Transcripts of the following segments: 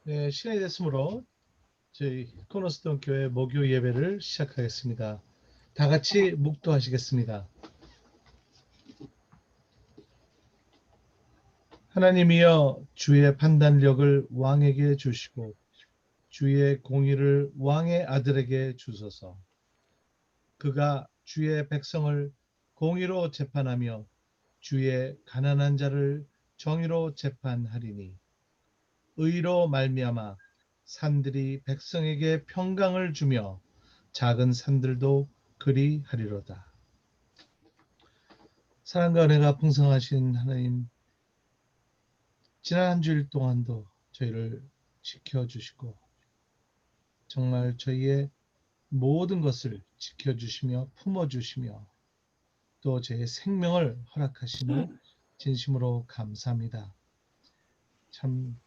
네, 시간이 됐으므로 저희 코너스톤 교회 목요 예배를 시작하겠습니다. 다 같이 묵도하시겠습니다. 하나님이여 주의 판단력을 왕에게 주시고 주의 공의를 왕의 아들에게 주소서. 그가 주의 백성을 공의로 재판하며 주의 가난한 자를 정의로 재판하리니 의로 말미암아 산들이 백성에게 평강을 주며 작은 산들도 그리하리로다. 사랑과 은혜가 풍성하신 하나님, 지난 한 주일 동안도 저희를 지켜주시고 정말 저희의 모든 것을 지켜주시며 품어주시며 또 제 생명을 허락하심을 진심으로 감사합니다. 참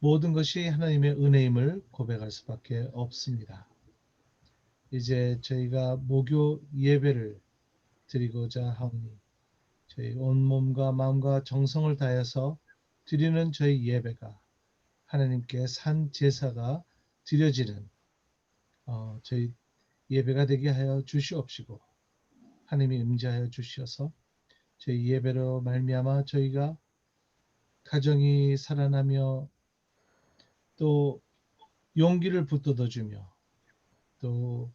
모든 것이 하나님의 은혜임을 고백할 수밖에 없습니다. 이제 저희가 목요 예배를 드리고자 하오니 저희 온몸과 마음과 정성을 다해서 드리는 저희 예배가 하나님께 산 제사가 드려지는 저희 예배가 되게 하여 주시옵시고 하나님이 임재하여 주셔서 저희 예배로 말미암아 저희가 가정이 살아나며 또 용기를 붙돋아 주며 또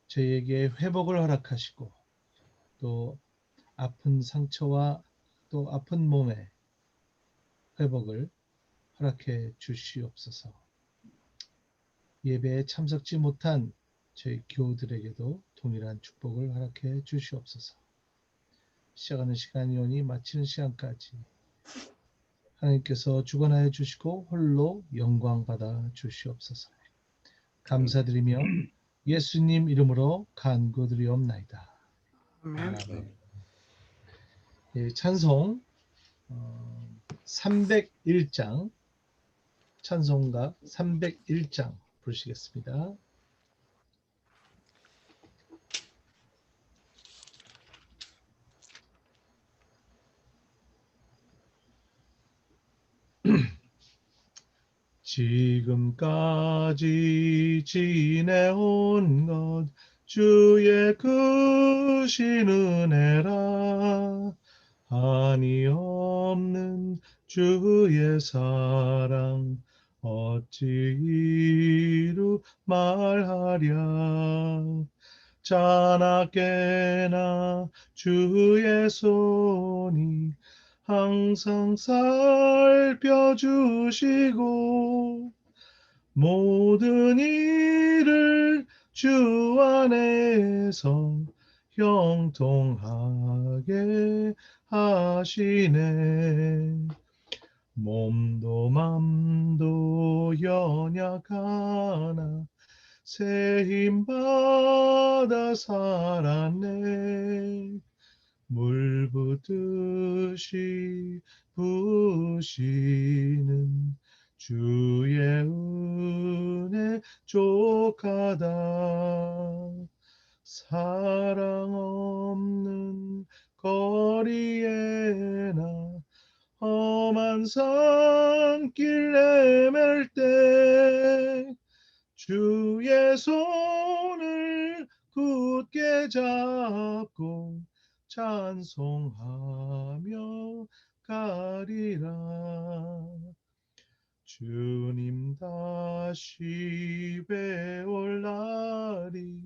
저희에게 회복을 허락하시고 또 아픈 상처와 또 아픈 몸의 회복을 허락해 주시옵소서. 예배에 참석지 못한 저희 교우들에게도 동일한 축복을 허락해 주시옵소서. 시작하는 시간이 오니 마치는 시간까지 하나님께서 주관하여 주시고 홀로 영광 받아 주시옵소서. 감사드리며 예수님 이름으로 간구드리옵나이다. 아멘. 아멘. 예, 찬송 301장 찬송가 301장 부르시겠습니다. 지금까지 지내온 것 주의 크신 은혜라 한이 없는 주의 사랑 어찌 이루 말하랴 자나깨나 주의 손이 항상 살펴주시고 모든 일을 주 안에서 형통하게 하시네. 몸도 맘도 연약하나 새 힘 받아 살았네. 물 붓듯이 부으시는 주의 은혜 족하다. 사랑 없는 거리에나 험한 산길 헤맬 때 주의 손을 굳게 잡고 찬송하며 가리라. 주님 다시 배올 날이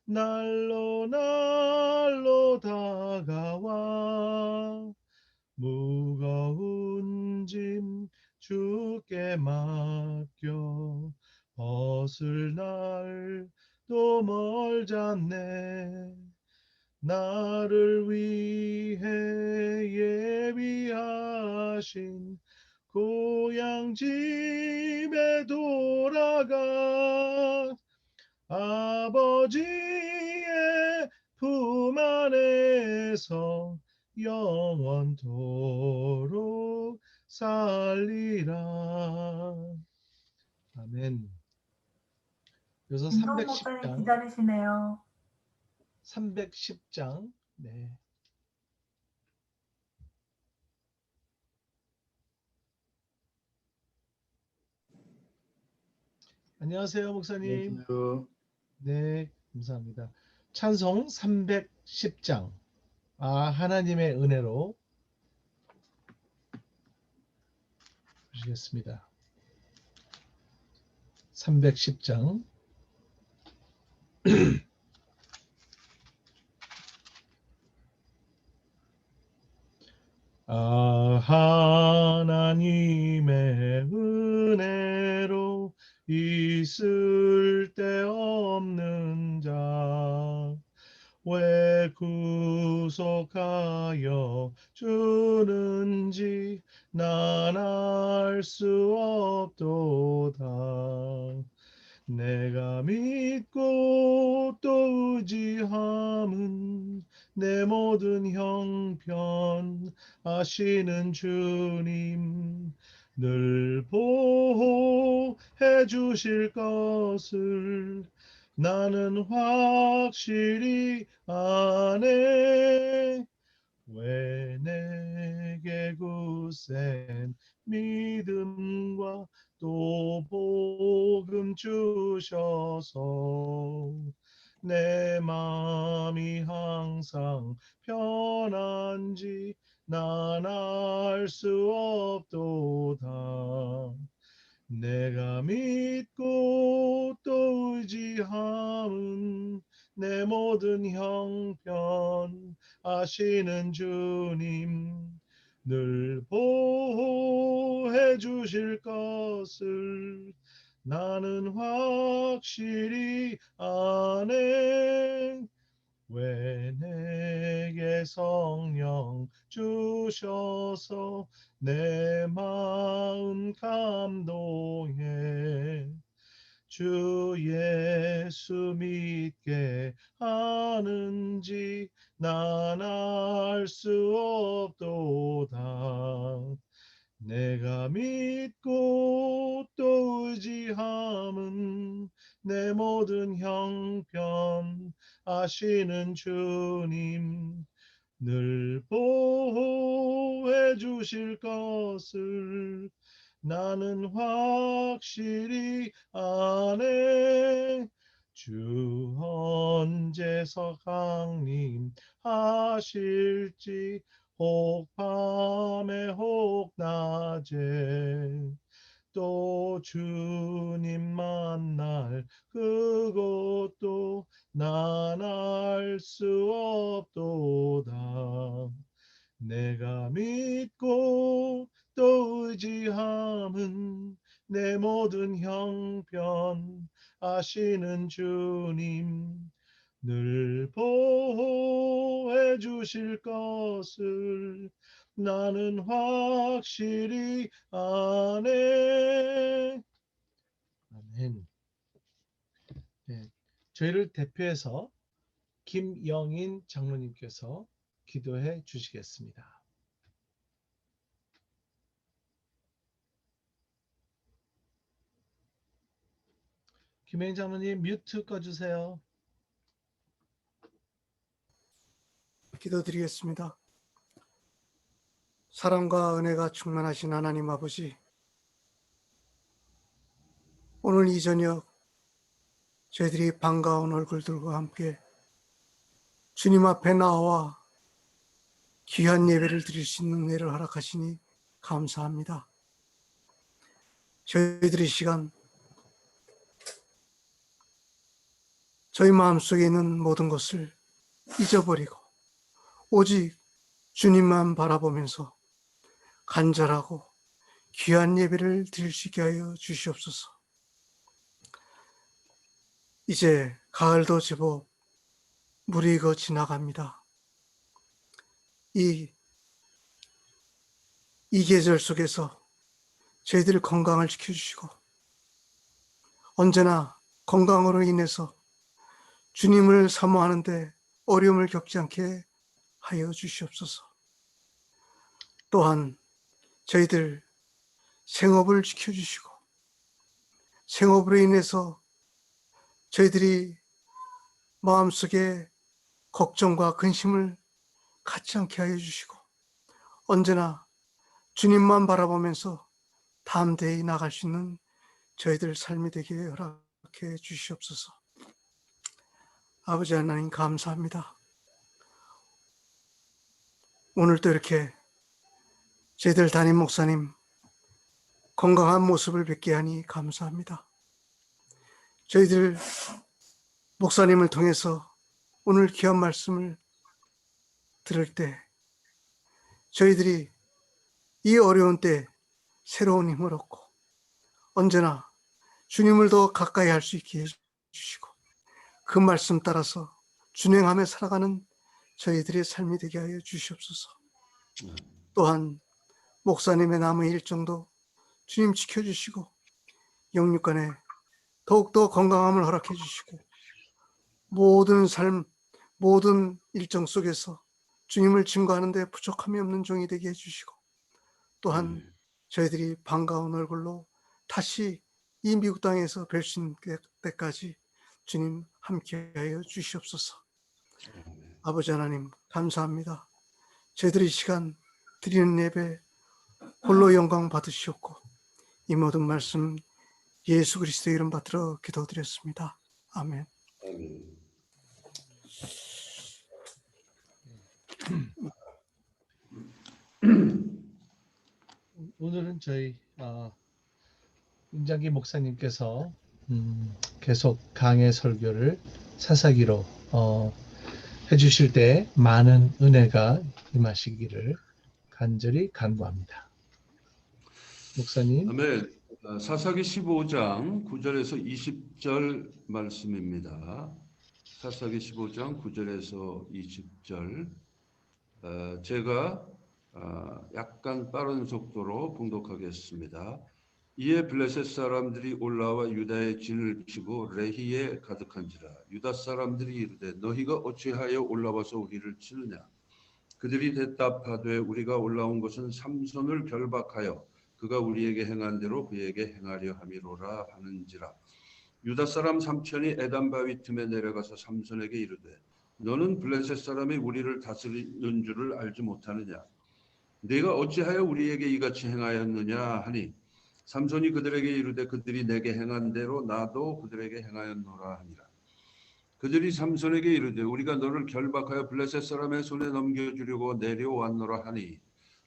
날로 날로 다가와 무거운 짐 주께 맡겨 벗을 날도 멀잖네. 나를 위해 예비하신 고향 집에 돌아가 아버지의 품 안에서 영원토록 살리라. 아멘. 그래서 김성훈 목사님 기다리시네요. 310장. 네. 안녕하세요, 목사님. 안녕하세요. 네, 감사합니다. 찬송 310장. 하나님의 은혜로 보시겠습니다. 310장. 하나님의 은혜로 있을 데 없는 자, 왜 구속하여 주는지 난 알 수 없도다. 내가 믿고 또 의지함은 내 모든 형편 아시는 주님, 늘 보호해 주실 것을 나는 확실히 아네. 왜 내게 굳센 믿음과 또 복음 주셔서 내 마음이 항상 편한지 난 알 수 없도다. 내가 믿고 또 의지함은 내 모든 형편 아시는 주님, 늘 보호해 주실 것을 나는 확실히 아네. 왜 내게 성령 주셔서 내 마음 감동해 주 예수 믿게 하는지 난 알 수 없도다. 내가 믿고 또 의지함은 내 모든 형편 아시는 주님, 늘 보호해 주실 것을 나는 확실히 아네. 주 언제서 강림하실지 혹 밤에 혹 낮에 또 주님 만날 그것도 난 알 수 없도다. 내가 믿고 또 의지함은 내 모든 형편 아시는 주님, 늘 보호해 주실 것을 나는 확실히 아네. 아멘. 네, 저희를 대표해서 김영인 장로님께서 기도해 주시겠습니다. 김영인 장로님 뮤트 꺼주세요. 기도드리겠습니다. 사랑과 은혜가 충만하신 하나님 아버지, 오늘 이 저녁 저희들이 반가운 얼굴들과 함께 주님 앞에 나와 귀한 예배를 드릴 수 있는 은혜를 허락하시니 감사합니다. 저희들의 시간, 저희 마음속에 있는 모든 것을 잊어버리고 오직 주님만 바라보면서 간절하고 귀한 예배를 드릴 수 있게 하여 주시옵소서. 이제 가을도 제법 무르익어 지나갑니다. 이 계절 속에서 저희들 건강을 지켜주시고 언제나 건강으로 인해서 주님을 사모하는데 어려움을 겪지 않게 하여 주시옵소서. 또한 저희들 생업을 지켜주시고 생업으로 인해서 저희들이 마음속에 걱정과 근심을 갖지 않게 하여 주시고 언제나 주님만 바라보면서 담대히 나갈 수 있는 저희들 삶이 되게 허락해 주시옵소서. 아버지 하나님 감사합니다. 오늘도 이렇게 저희들 담임 목사님 건강한 모습을 뵙게 하니 감사합니다. 저희들 목사님을 통해서 오늘 귀한 말씀을 들을 때 저희들이 이 어려운 때 새로운 힘을 얻고 언제나 주님을 더 가까이 할 수 있게 해주시고 그 말씀 따라서 준행하며 살아가는 저희들의 삶이 되게 하여 주시옵소서. 또한 목사님의 남은 일정도 주님 지켜주시고 영육간에 더욱더 건강함을 허락해 주시고 모든 삶, 모든 일정 속에서 주님을 증거하는 데 부족함이 없는 종이 되게 해주시고 또한 저희들이 반가운 얼굴로 다시 이 미국 땅에서 뵐 수 있는 때까지 주님 함께하여 주시옵소서. 아버지 하나님 감사합니다. 저희들이 이 시간 드리는 예배 홀로 영광 받으시옵고 이 모든 말씀 예수 그리스도의 이름 받들어 기도드렸습니다. 아멘. 오늘은 저희 윤장기 목사님께서 계속 강해 설교를 사사기로 해주실 때 많은 은혜가 임하시기를 간절히 간구합니다. 목사님. 아멘. 사사기 15장 9절에서 20절 말씀입니다. 사사기 15장 9절에서 20절. 제가 약간 빠른 속도로 봉독하겠습니다. 이에 블레셋 사람들이 올라와 유다의 진을 치고 레히에 가득한지라. 유다 사람들이 이르되 너희가 어찌하여 올라와서 우리를 치느냐. 그들이 대답하되 우리가 올라온 것은 삼손을 결박하여 그가 우리에게 행한 대로 그에게 행하려 함이로라 하는지라. 유다 사람 삼천이 에단 바위 틈에 내려가서 삼손에게 이르되 너는 블레셋 사람이 우리를 다스리는 줄을 알지 못하느냐. 네가 어찌하여 우리에게 이같이 행하였느냐 하니 삼손이 그들에게 이르되 그들이 내게 행한 대로 나도 그들에게 행하였노라 하니라. 그들이 삼손에게 이르되 우리가 너를 결박하여 블레셋 사람의 손에 넘겨주려고 내려왔노라 하니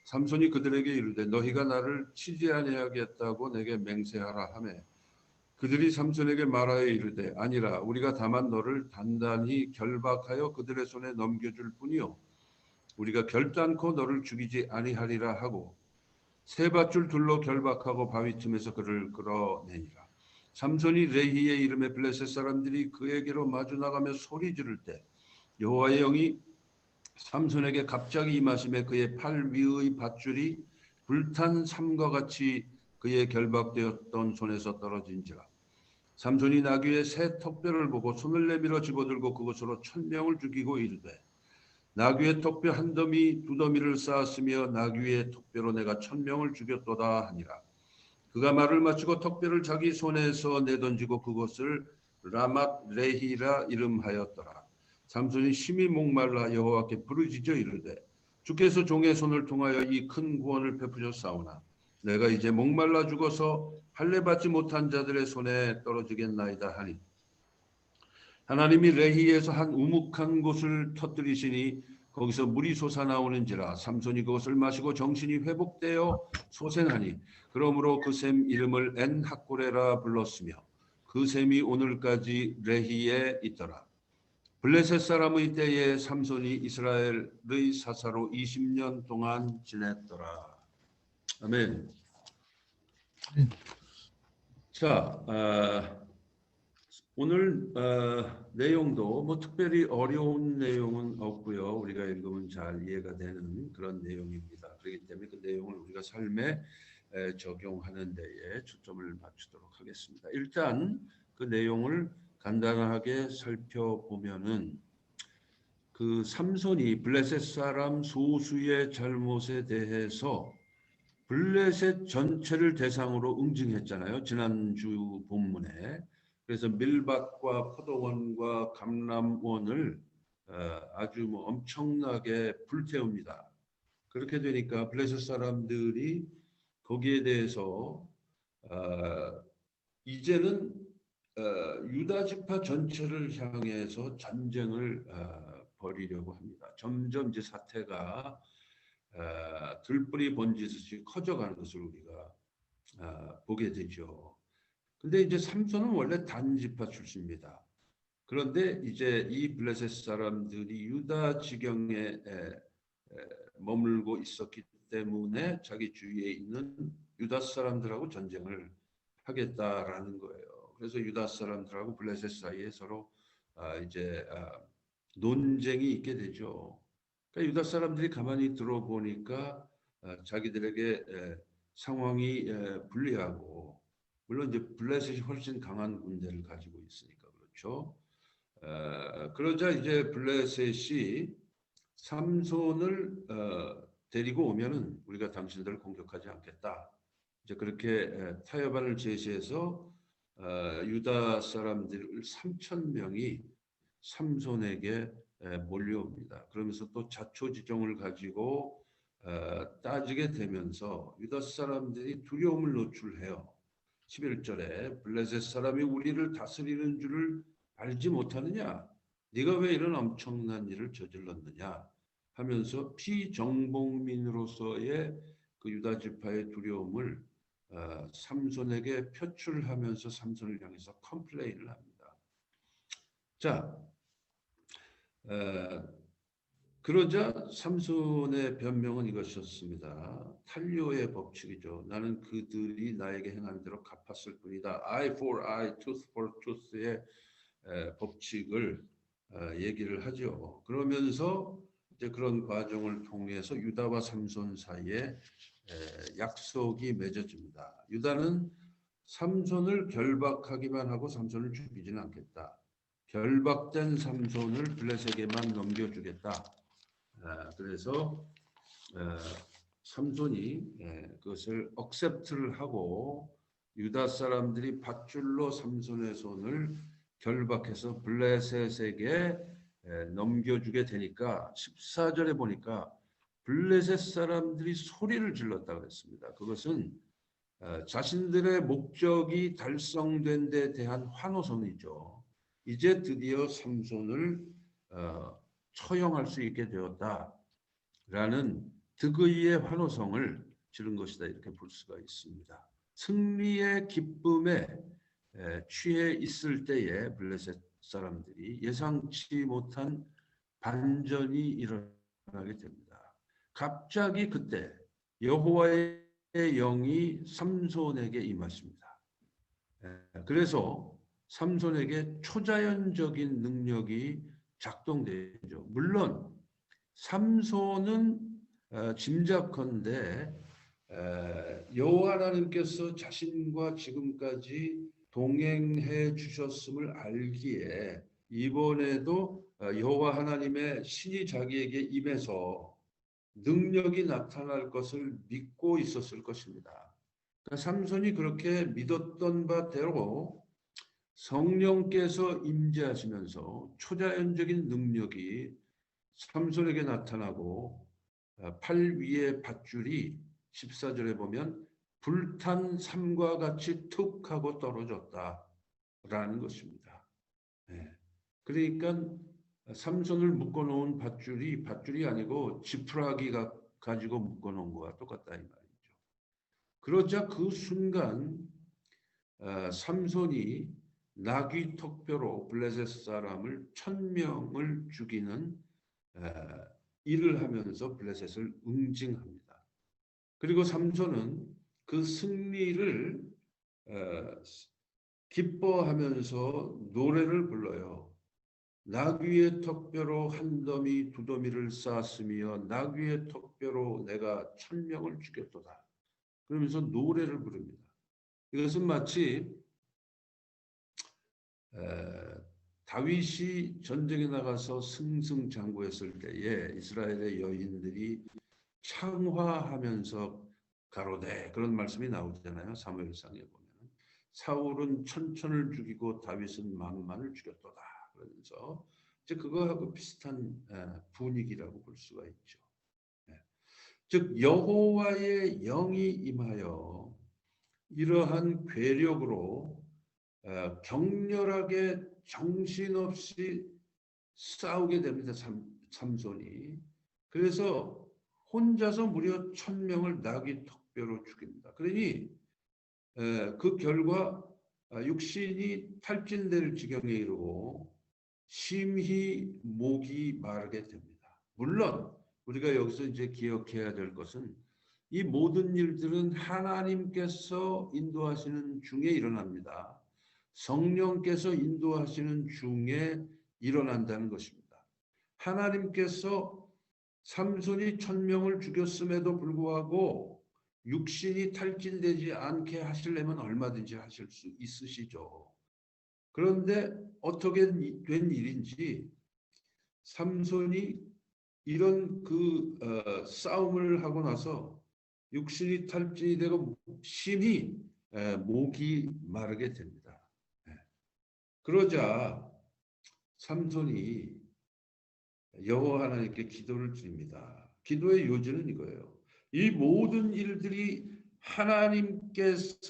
삼손이 그들에게 이르되 너희가 나를 치지 아니하겠다고 내게 맹세하라 하매 그들이 삼손에게 말하여 이르되 아니라 우리가 다만 너를 단단히 결박하여 그들의 손에 넘겨줄 뿐이요 우리가 결단코 너를 죽이지 아니하리라 하고 세 밧줄 둘로 결박하고 바위 틈에서 그를 끌어내니라. 삼손이 레히의 이름에 블레셋 사람들이 그에게로 마주 나가며 소리 지를 때 여호와의 영이 삼손에게 갑자기 임하심에 그의 팔 위의 밧줄이 불탄 삼과 같이 그의 결박되었던 손에서 떨어진지라. 삼손이 나귀의 새 턱뼈를 보고 손을 내밀어 집어들고 그것으로 1000명을 죽이고 이르되 나귀의 턱뼈 한 더미 두 더미를 쌓았으며 나귀의 턱뼈로 내가 1000명을 죽였도다 하니라. 그가 말을 마치고 턱뼈를 자기 손에서 내던지고 그것을 라맛 레히라 이름하였더라. 삼손이 심히 목말라 여호와께 부르짖어 이르되 주께서 종의 손을 통하여 이 큰 구원을 베푸셨사오나 내가 이제 목말라 죽어서 할례 받지 못한 자들의 손에 떨어지겠나이다 하니 하나님이 레히에서 한 우묵한 곳을 터뜨리시니 거기서 물이 솟아나오는지라. 삼손이 그것을 마시고 정신이 회복되어 소생하니 그러므로 그 샘 이름을 엔하코레라 불렀으며 그 샘이 오늘까지 레히에 있더라. 블레셋 사람의 때에 삼손이 이스라엘의 사사로 20년 동안 지냈더라. 아멘. 자, 오늘 내용도 뭐 특별히 어려운 내용은 없고요. 우리가 읽으면 잘 이해가 되는 그런 내용입니다. 그렇기 때문에 그 내용을 우리가 삶에 적용하는 데에 초점을 맞추도록 하겠습니다. 일단 그 내용을 간단하게 살펴보면은 그 삼손이 블레셋 사람 소수의 잘못에 대해서 블레셋 전체를 대상으로 응징했잖아요. 지난주 본문에. 그래서 밀밭과 포도원과 감람원을 아주 뭐 엄청나게 불태웁니다. 그렇게 되니까 블레셋 사람들이 거기에 대해서 이제는 유다 지파 전체를 향해서 전쟁을 벌이려고 합니다. 점점 이제 사태가 들불이 번지듯이 커져가는 것을 우리가 보게 되죠. 근데 이제 삼손은 원래 단 지파 출신입니다. 그런데 이제 이 블레셋 사람들이 유다 지경에 머물고 있었기 때문에 자기 주위에 있는 유다 사람들하고 전쟁을 하겠다라는 거예요. 그래서 유다 사람들하고 블레셋 사이에 서로 이제 논쟁이 있게 되죠. 그러니까 유다 사람들이 가만히 들어보니까 자기들에게 상황이 불리하고, 물론 이제 블레셋이 훨씬 강한 군대를 가지고 있으니까 그렇죠. 그러자 이제 블레셋이 삼손을 데리고 오면은 우리가 당신들을 공격하지 않겠다. 이제 그렇게 타협안을 제시해서 유다 사람들 3,000명이 삼손에게 몰려옵니다. 그러면서 또 자초지종을 가지고 따지게 되면서 유다 사람들이 두려움을 노출해요. 11절에 블레셋 사람이 우리를 다스리는 줄을 알지 못하느냐? 네가 왜 이런 엄청난 일을 저질렀느냐? 하면서 피정복민으로서의 그 유다 지파의 두려움을 삼손에게 표출하면서 삼손을 향해서 컴플레인을 합니다. 자, 그러자 삼손의 변명은 이것이었습니다. 탄료의 법칙이죠. 나는 그들이 나에게 행한 대로 갚았을 뿐이다. eye for eye, tooth for tooth의 법칙을 얘기를 하죠. 그러면서 이제 그런 과정을 통해서 유다와 삼손 사이에 약속이 맺어집니다. 유다는 삼손을 결박하기만 하고 삼손을 죽이지는 않겠다. 결박된 삼손을 블레셋에게만 넘겨주겠다. 그래서 삼손이 그것을 억셉트를 하고 유다 사람들이 밧줄로 삼손의 손을 결박해서 블레셋에게 넘겨주게 되니까 14절에 보니까 블레셋 사람들이 소리를 질렀다고 했습니다. 그것은 자신들의 목적이 달성된 데 대한 환호성이죠. 이제 드디어 삼손을 처형할 수 있게 되었다라는 득의의 환호성을 지른 것이다, 이렇게 볼 수가 있습니다. 승리의 기쁨에 취해 있을 때에 블레셋 사람들이 예상치 못한 반전이 일어나게 됩니다. 갑자기 그때 여호와의 영이 삼손에게 임하십니다. 그래서 삼손에게 초자연적인 능력이 작동되죠. 물론 삼손은 짐작컨대 여호와 하나님께서 자신과 지금까지 동행해 주셨음을 알기에 이번에도 여호와 하나님의 신이 자기에게 임해서 능력이 나타날 것을 믿고 있었을 것입니다. 그러니까 삼손이 그렇게 믿었던 바대로 성령께서 임재하시면서 초자연적인 능력이 삼손에게 나타나고 팔 위에 밧줄이 14절에 보면 불탄 삼과 같이 툭 하고 떨어졌다라는 것입니다. 그러니까 삼손을 묶어놓은 밧줄이 아니고 지푸라기가 가지고 묶어놓은 거와 똑같다 이 말이죠. 그러자 그 순간 삼손이 나귀 턱뼈로 블레셋 사람을 1,000명을 죽이는 일을 하면서 블레셋을 응징합니다. 그리고 삼손은 그 승리를 기뻐하면서 노래를 불러요. 나귀의 턱뼈로 한 더미 두 더미를 쌓았으며 나귀의 턱뼈로 내가 1,000명을 죽였도다. 그러면서 노래를 부릅니다. 이것은 마치 다윗이 전쟁에 나가서 승승장구했을 때에 이스라엘의 여인들이 창화하면서 가로되, 그런 말씀이 나오잖아요. 사무엘상에 보면 사울은 1,000을 죽이고 다윗은 10,000을 죽였도다. 그러면서 이제 그거하고 비슷한 분위기라고 볼 수가 있죠. 즉 여호와의 영이 임하여 이러한 괴력으로 격렬하게 정신없이 싸우게 됩니다. 삼손이. 그래서 혼자서 무려 1000명을 나귀 턱뼈로 죽입니다. 그러니 그 결과 육신이 탈진될 지경에 이르고 심히 목이 마르게 됩니다. 물론 우리가 여기서 이제 기억해야 될 것은 이 모든 일들은 하나님께서 인도하시는 중에 일어납니다. 성령께서 인도하시는 중에 일어난다는 것입니다. 하나님께서 삼손이 1000명을 죽였음에도 불구하고 육신이 탈진되지 않게 하시려면 얼마든지 하실 수 있으시죠. 그런데 어떻게 된 일인지 삼손이 이런 싸움을 하고 나서 육신이 탈진이 되고 심히 목이 마르게 됩니다. 그러자 삼손이 여호와 하나님께 기도를 드립니다. 기도의 요지는 이거예요. 이 모든 일들이 하나님께서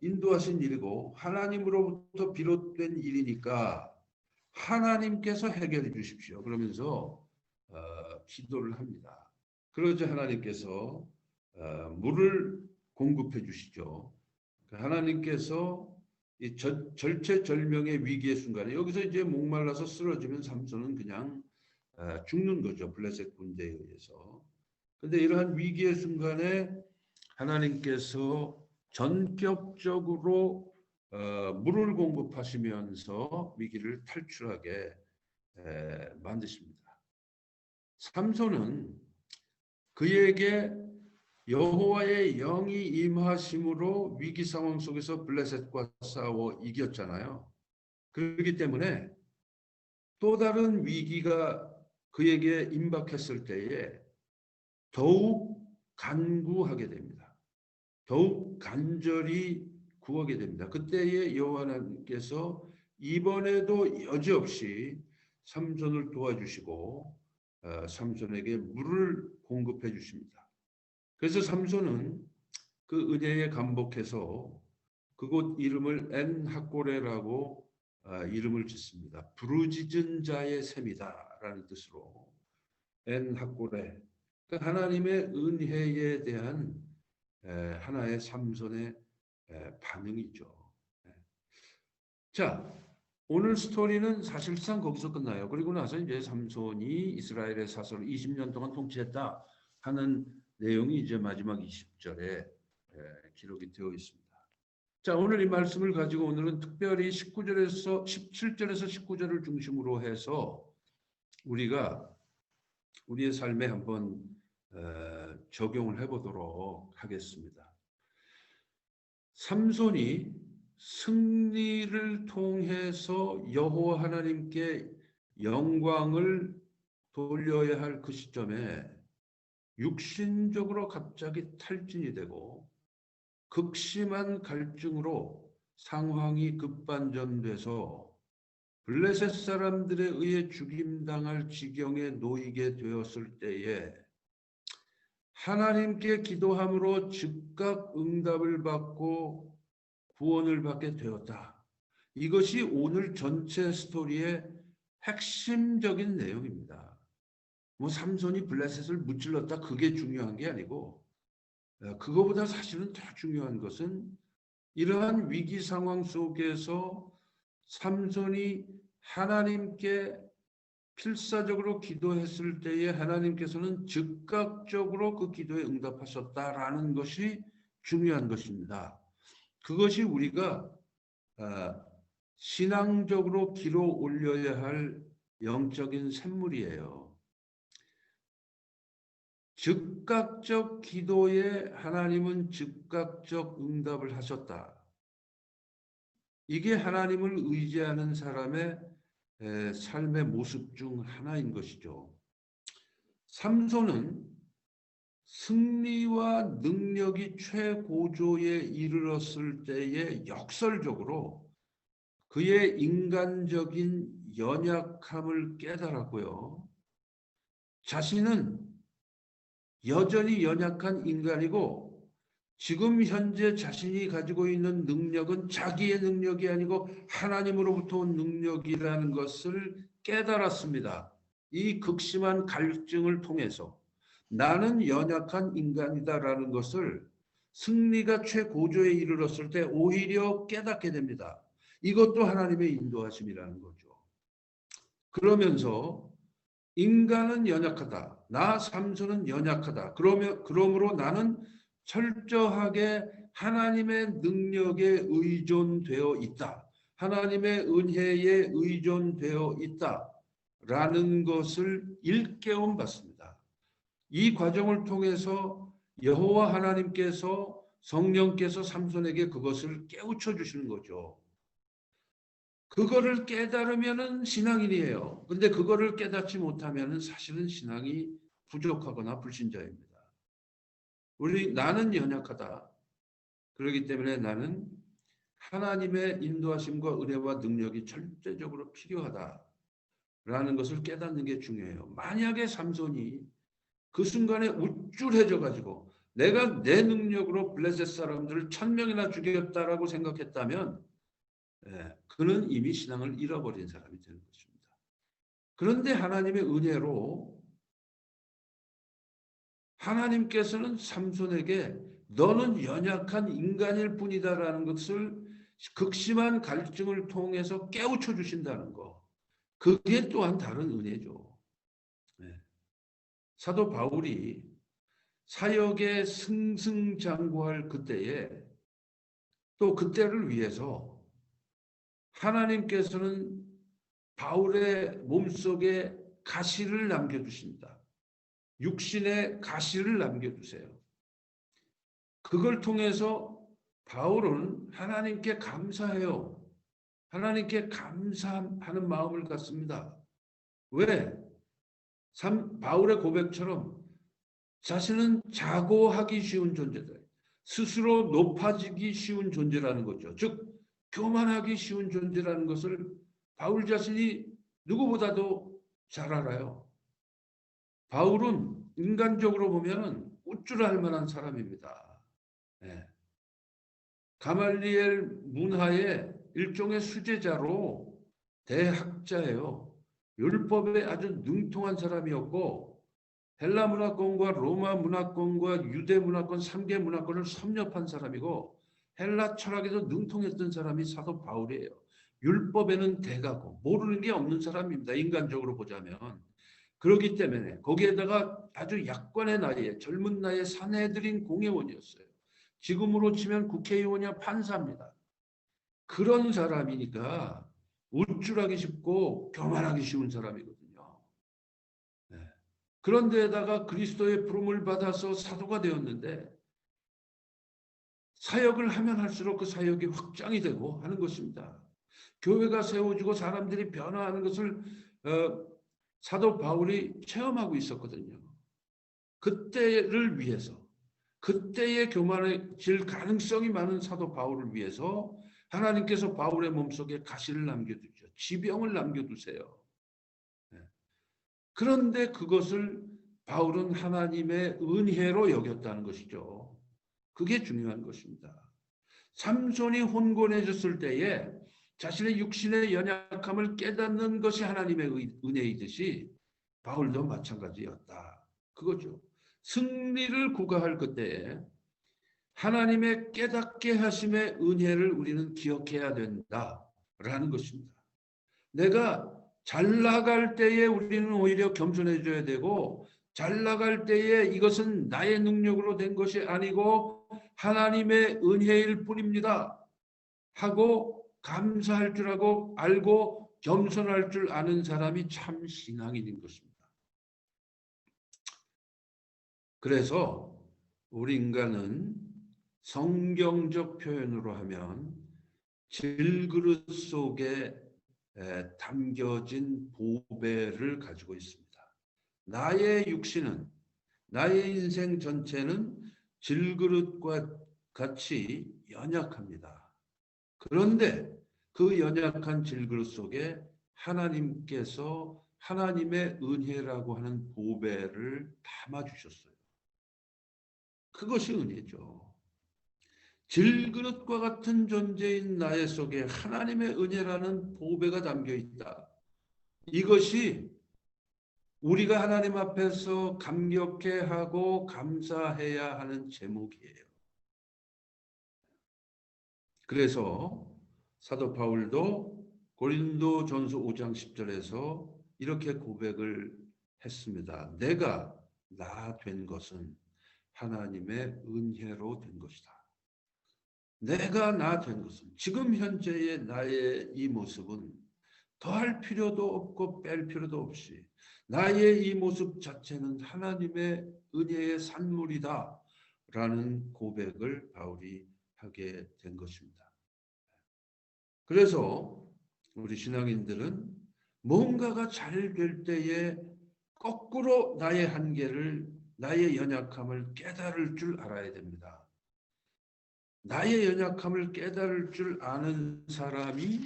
인도하신 일이고 하나님으로부터 비롯된 일이니까 하나님께서 해결해 주십시오. 그러면서 기도를 합니다. 그러자 하나님께서 물을 공급해 주시죠. 하나님께서 이 절체절명의 위기의 순간에 여기서 이제 목말라서 쓰러지면 삼손은 그냥 죽는 거죠. 블레셋 군대에 의해서. 그런데 이러한 위기의 순간에 하나님께서 전격적으로 물을 공급하시면서 위기를 탈출하게 만드십니다. 삼손은 그에게 여호와의 영이 임하심으로 위기 상황 속에서 블레셋과 싸워 이겼잖아요. 그렇기 때문에 또 다른 위기가 그에게 임박했을 때에 더욱 간구하게 됩니다. 더욱 간절히 구하게 됩니다. 그때에 여호와 하나님께서 이번에도 여지없이 삼손을 도와주시고 삼손에게 물을 공급해 주십니다. 그래서 삼손은 그 은혜에 감복해서 그곳 이름을 엔하꼬레라고 이름을 짓습니다. 부르짖은 자의 셈이다 라는 뜻으로 엔하꼬레, 그러니까 하나님의 은혜에 대한 하나의 삼손의 반응이죠. 자, 오늘 스토리는 사실상 거기서 끝나요. 그리고 나서 이제 삼손이 이스라엘의 사서를 20년 동안 통치했다 하는 내용이 이제 마지막 20절에 기록이 되어 있습니다. 자, 오늘 이 말씀을 가지고 오늘은 특별히 17절에서 19절을 중심으로 해서 우리가 우리의 삶에 한번 적용을 해보도록 하겠습니다. 삼손이 승리를 통해서 여호와 하나님께 영광을 돌려야 할 그 시점에 육신적으로 갑자기 탈진이 되고 극심한 갈증으로 상황이 급반전돼서 블레셋 사람들에 의해 죽임당할 지경에 놓이게 되었을 때에 하나님께 기도함으로 즉각 응답을 받고 구원을 받게 되었다. 이것이 오늘 전체 스토리의 핵심적인 내용입니다. 뭐 삼손이 블레셋을 무찔렀다 그게 중요한 게 아니고 그거보다 사실은 더 중요한 것은 이러한 위기 상황 속에서 삼손이 하나님께 필사적으로 기도했을 때에 하나님께서는 즉각적으로 그 기도에 응답하셨다라는 것이 중요한 것입니다. 그것이 우리가 신앙적으로 길어 올려야 할 영적인 샘물이에요. 즉각적 기도에 하나님은 즉각적 응답을 하셨다. 이게 하나님을 의지하는 사람의 삶의 모습 중 하나인 것이죠. 삼손은 승리와 능력이 최고조에 이르렀을 때에 역설적으로 그의 인간적인 연약함을 깨달았고요. 자신은 여전히 연약한 인간이고 지금 현재 자신이 가지고 있는 능력은 자기의 능력이 아니고 하나님으로부터 온 능력이라는 것을 깨달았습니다. 이 극심한 갈증을 통해서 나는 연약한 인간이다라는 것을 승리가 최고조에 이르렀을 때 오히려 깨닫게 됩니다. 이것도 하나님의 인도하심이라는 거죠. 그러면서 인간은 연약하다. 나 삼손은 연약하다. 그러므로 나는 철저하게 하나님의 능력에 의존되어 있다. 하나님의 은혜에 의존되어 있다. 라는 것을 일깨움 받습니다. 이 과정을 통해서 여호와 하나님께서 성령께서 삼손에게 그것을 깨우쳐 주시는 거죠. 그거를 깨달으면은 신앙인이에요. 근데 그거를 깨닫지 못하면은 사실은 신앙이 부족하거나 불신자입니다. 나는 연약하다. 그렇기 때문에 나는 하나님의 인도하심과 은혜와 능력이 절대적으로 필요하다라는 것을 깨닫는 게 중요해요. 만약에 삼손이 그 순간에 우쭐해져 가지고 내가 내 능력으로 블레셋 사람들을 1000명이나 죽였다라고 생각했다면 그는 이미 신앙을 잃어버린 사람이 되는 것입니다. 그런데 하나님의 은혜로 하나님께서는 삼손에게 너는 연약한 인간일 뿐이다라는 것을 극심한 갈증을 통해서 깨우쳐 주신다는 거. 그게 또한 다른 은혜죠. 사도 바울이 사역에 승승장구할 그때에 또 그때를 위해서 하나님께서는 바울의 몸속에 가시를 남겨두십니다. 육신의 가시를 남겨두세요. 그걸 통해서 바울은 하나님께 감사해요. 하나님께 감사하는 마음을 갖습니다. 왜? 바울의 고백처럼 자신은 자고하기 쉬운 존재다. 스스로 높아지기 쉬운 존재라는 거죠. 즉 교만하기 쉬운 존재라는 것을 바울 자신이 누구보다도 잘 알아요. 바울은 인간적으로 보면은 우쭐할 만한 사람입니다. 가말리엘 문화의 일종의 수제자로 대학자예요. 율법에 아주 능통한 사람이었고 헬라 문화권과 로마 문화권과 유대 문화권 3개 문화권을 섭렵한 사람이고 헬라 철학에도 능통했던 사람이 사도 바울이에요. 율법에는 대가고 모르는 게 없는 사람입니다. 인간적으로 보자면. 그렇기 때문에 거기에다가 아주 약관의 나이에 젊은 나이에 산헤드린 공회원이었어요. 지금으로 치면 국회의원이야 판사입니다. 그런 사람이니까 우쭐하기 쉽고 교만하기 쉬운 사람이거든요. 그런데다가 그리스도의 부름을 받아서 사도가 되었는데 사역을 하면 할수록 그 사역이 확장이 되고 하는 것입니다. 교회가 세워지고 사람들이 변화하는 것을 사도 바울이 체험하고 있었거든요. 그때를 위해서 그때의 교만해질 가능성이 많은 사도 바울을 위해서 하나님께서 바울의 몸속에 가시를 남겨두죠. 지병을 남겨두세요. 그런데 그것을 바울은 하나님의 은혜로 여겼다는 것이죠. 그게 중요한 것입니다. 삼손이 혼곤해졌을 때에 자신의 육신의 연약함을 깨닫는 것이 하나님의 은혜이듯이 바울도 마찬가지였다. 그거죠. 승리를 구가할 그때에 하나님의 깨닫게 하심의 은혜를 우리는 기억해야 된다라는 것입니다. 내가 잘 나갈 때에 우리는 오히려 겸손해져야 되고 잘 나갈 때에 이것은 나의 능력으로 된 것이 아니고 하나님의 은혜일 뿐입니다 하고 감사할 줄 알고 겸손할 줄 아는 사람이 참 신앙인인 것입니다. 그래서 우리 인간은 성경적 표현으로 하면 질그릇 속에 담겨진 보배를 가지고 있습니다. 나의 육신은 나의 인생 전체는 질그릇과 같이 연약합니다. 그런데 그 연약한 질그릇 속에 하나님께서 하나님의 은혜라고 하는 보배를 담아주셨어요. 그것이 은혜죠. 질그릇과 같은 존재인 나의 속에 하나님의 은혜라는 보배가 담겨 있다. 이것이 우리가 하나님 앞에서 감격해하고 감사해야 하는 제목이에요. 그래서 사도 바울도 고린도전서 5장 10절에서 이렇게 고백을 했습니다. 내가 나 된 것은 하나님의 은혜로 된 것이다. 내가 나 된 것은, 지금 현재의 나의 이 모습은 더할 필요도 없고 뺄 필요도 없이 나의 이 모습 자체는 하나님의 은혜의 산물이다 라는 고백을 바울이 하게 된 것입니다. 그래서 우리 신앙인들은 뭔가가 잘 될 때에 거꾸로 나의 한계를, 나의 연약함을 깨달을 줄 알아야 됩니다. 나의 연약함을 깨달을 줄 아는 사람이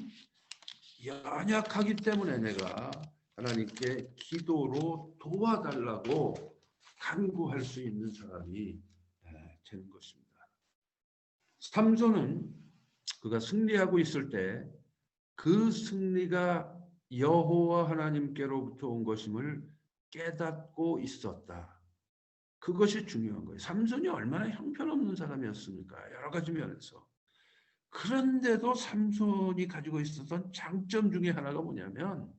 연약하기 때문에 내가 하나님께 기도로 도와달라고 간구할 수 있는 사람이 되는 것입니다. 삼손은 그가 승리하고 있을 때 그 승리가 여호와 하나님께로부터 온 것임을 깨닫고 있었다. 그것이 중요한 거예요. 삼손이 얼마나 형편없는 사람이었습니까? 여러 가지 면에서. 그런데도 삼손이 가지고 있었던 장점 중에 하나가 뭐냐면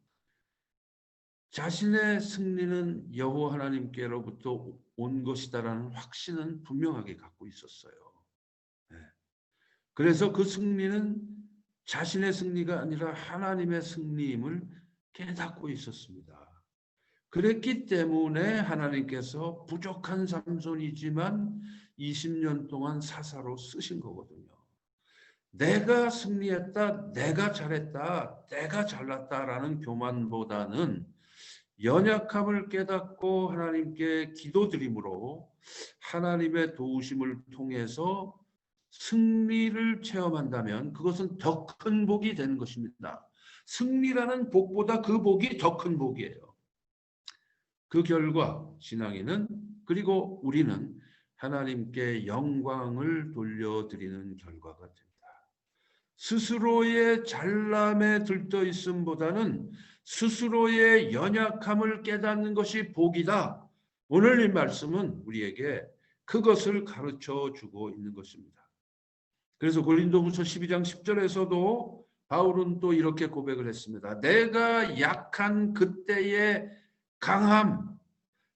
자신의 승리는 여호와 하나님께로부터 온 것이다라는 확신은 분명하게 갖고 있었어요. 그래서 그 승리는 자신의 승리가 아니라 하나님의 승리임을 깨닫고 있었습니다. 그랬기 때문에 하나님께서 부족한 삼손이지만 20년 동안 사사로 쓰신 거거든요. 내가 승리했다, 내가 잘했다, 내가 잘났다라는 교만보다는 연약함을 깨닫고 하나님께 기도드림으로 하나님의 도우심을 통해서 승리를 체험한다면 그것은 더 큰 복이 되는 것입니다. 승리라는 복보다 그 복이 더 큰 복이에요. 그 결과 신앙인은, 그리고 우리는 하나님께 영광을 돌려드리는 결과가 됩니다. 스스로의 잘남에 들떠 있음보다는 스스로의 연약함을 깨닫는 것이 복이다. 오늘 이 말씀은 우리에게 그것을 가르쳐 주고 있는 것입니다. 그래서 고린도후서 12장 10절에서도 바울은 또 이렇게 고백을 했습니다. 내가 약한 그때의 강함,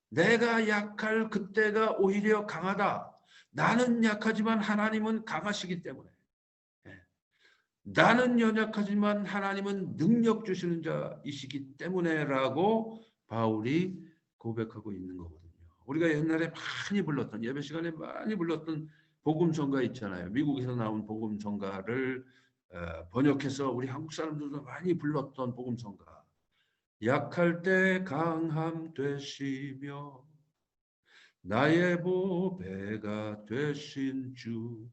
내가 약할 그때가 오히려 강하다. 나는 약하지만 하나님은 강하시기 때문에, 나는 연약하지만 하나님은 능력 주시는 자이시기 때문에 라고 바울이 고백하고 있는 거거든요. 우리가 옛날에 많이 불렀던, 예배 시간에 많이 불렀던 복음성가 있잖아요. 미국에서 나온 복음성가를 번역해서 우리 한국 사람들도 많이 불렀던 복음성가. 약할 때 강함 되시며 나의 보배가 되신 주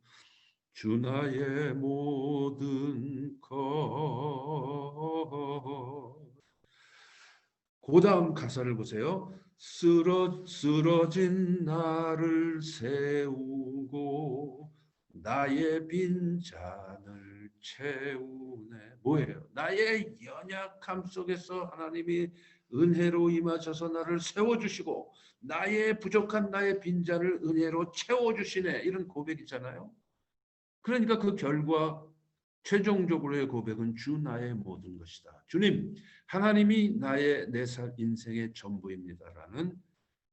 나의 모든 것. 그 다음 가사를 보세요. 쓰러진 나를 세우고 나의 빈잔을 채우네. 뭐예요? 나의 연약함 속에서 하나님이 은혜로 임하셔서 나를 세워주시고 나의 부족한 나의 빈잔을 은혜로 채워주시네. 이런 고백이잖아요. 그러니까 그 결과 최종적으로의 고백은 주 나의 모든 것이다. 주님, 하나님이 내 인생의 전부입니다라는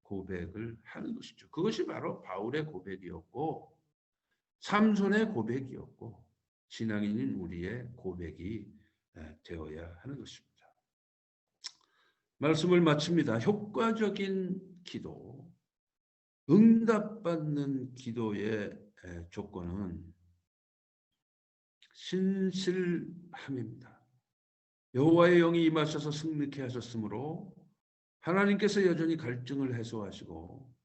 고백을 하는 것이죠. 그것이 바로 바울의 고백이었고 삼손의 고백이었고 신앙인인 우리의 고백이 되어야 하는 것입니다. 말씀을 마칩니다. 효과적인 기도, 응답받는 기도의 조건은 신실함입니다. 여호와의 영이 임하셔서 승리케 하셨으므로 하나님께서 여전히 갈증을 해소하시고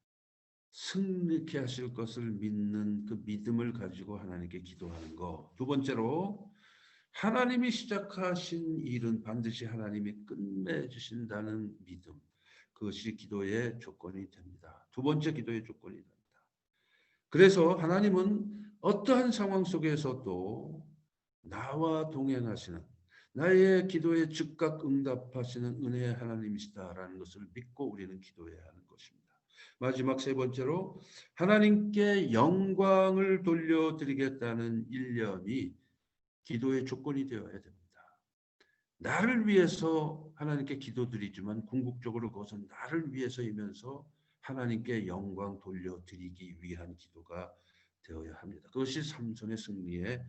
승리케 하실 것을 믿는 그 믿음을 가지고 하나님께 기도하는 것. 두 번째로 하나님이 시작하신 일은 반드시 하나님이 끝맺으신다는 믿음. 그것이 기도의 조건이 됩니다. 두 번째 기도의 조건이 됩니다. 그래서 하나님은 어떠한 상황 속에서도 나와 동행하시는, 나의 기도에 즉각 응답하시는 은혜의 하나님이시다라는 것을 믿고 우리는 기도해야 하는 것입니다. 마지막 세 번째로, 하나님께 영광을 돌려드리겠다는 일념이 기도의 조건이 되어야 됩니다. 나를 위해서 하나님께 기도드리지만 궁극적으로 그것은 나를 위해서이면서 하나님께 영광 돌려드리기 위한 기도가 되어야 합니다. 그것이 삼손의 승리의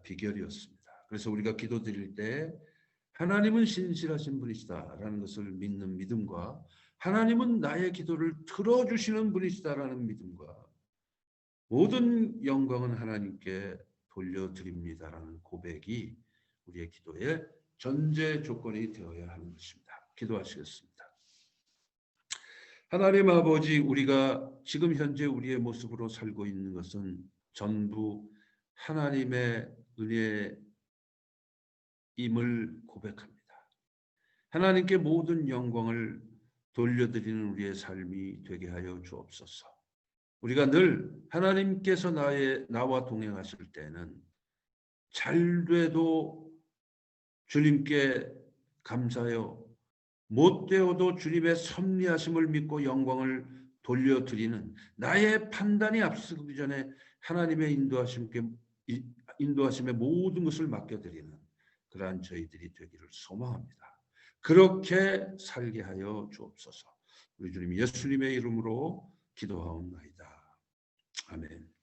비결이었습니다. 그래서 우리가 기도드릴 때 하나님은 신실하신 분이시다라는 것을 믿는 믿음과 하나님은 나의 기도를 들어주시는 분이시다라는 믿음과 모든 영광은 하나님께 돌려드립니다라는 고백이 우리의 기도의 전제 조건이 되어야 하는 것입니다. 기도하시겠습니다. 하나님 아버지, 우리가 지금 현재 우리의 모습으로 살고 있는 것은 전부 하나님의 은혜임을 고백합니다. 하나님께 모든 영광을 돌려드리는 우리의 삶이 되게 하여 주옵소서. 우리가 늘 하나님께서 나와 동행하실 때는 잘돼도 주님께 감사하여, 못되어도 주님의 섭리하심을 믿고 영광을 돌려드리는, 나의 판단이 앞서기 전에 하나님의 인도하심에 모든 것을 맡겨드리는 그러한 저희들이 되기를 소망합니다. 그렇게 살게 하여 주옵소서. 우리 주님 예수님의 이름으로 기도하옵나이다. 아멘.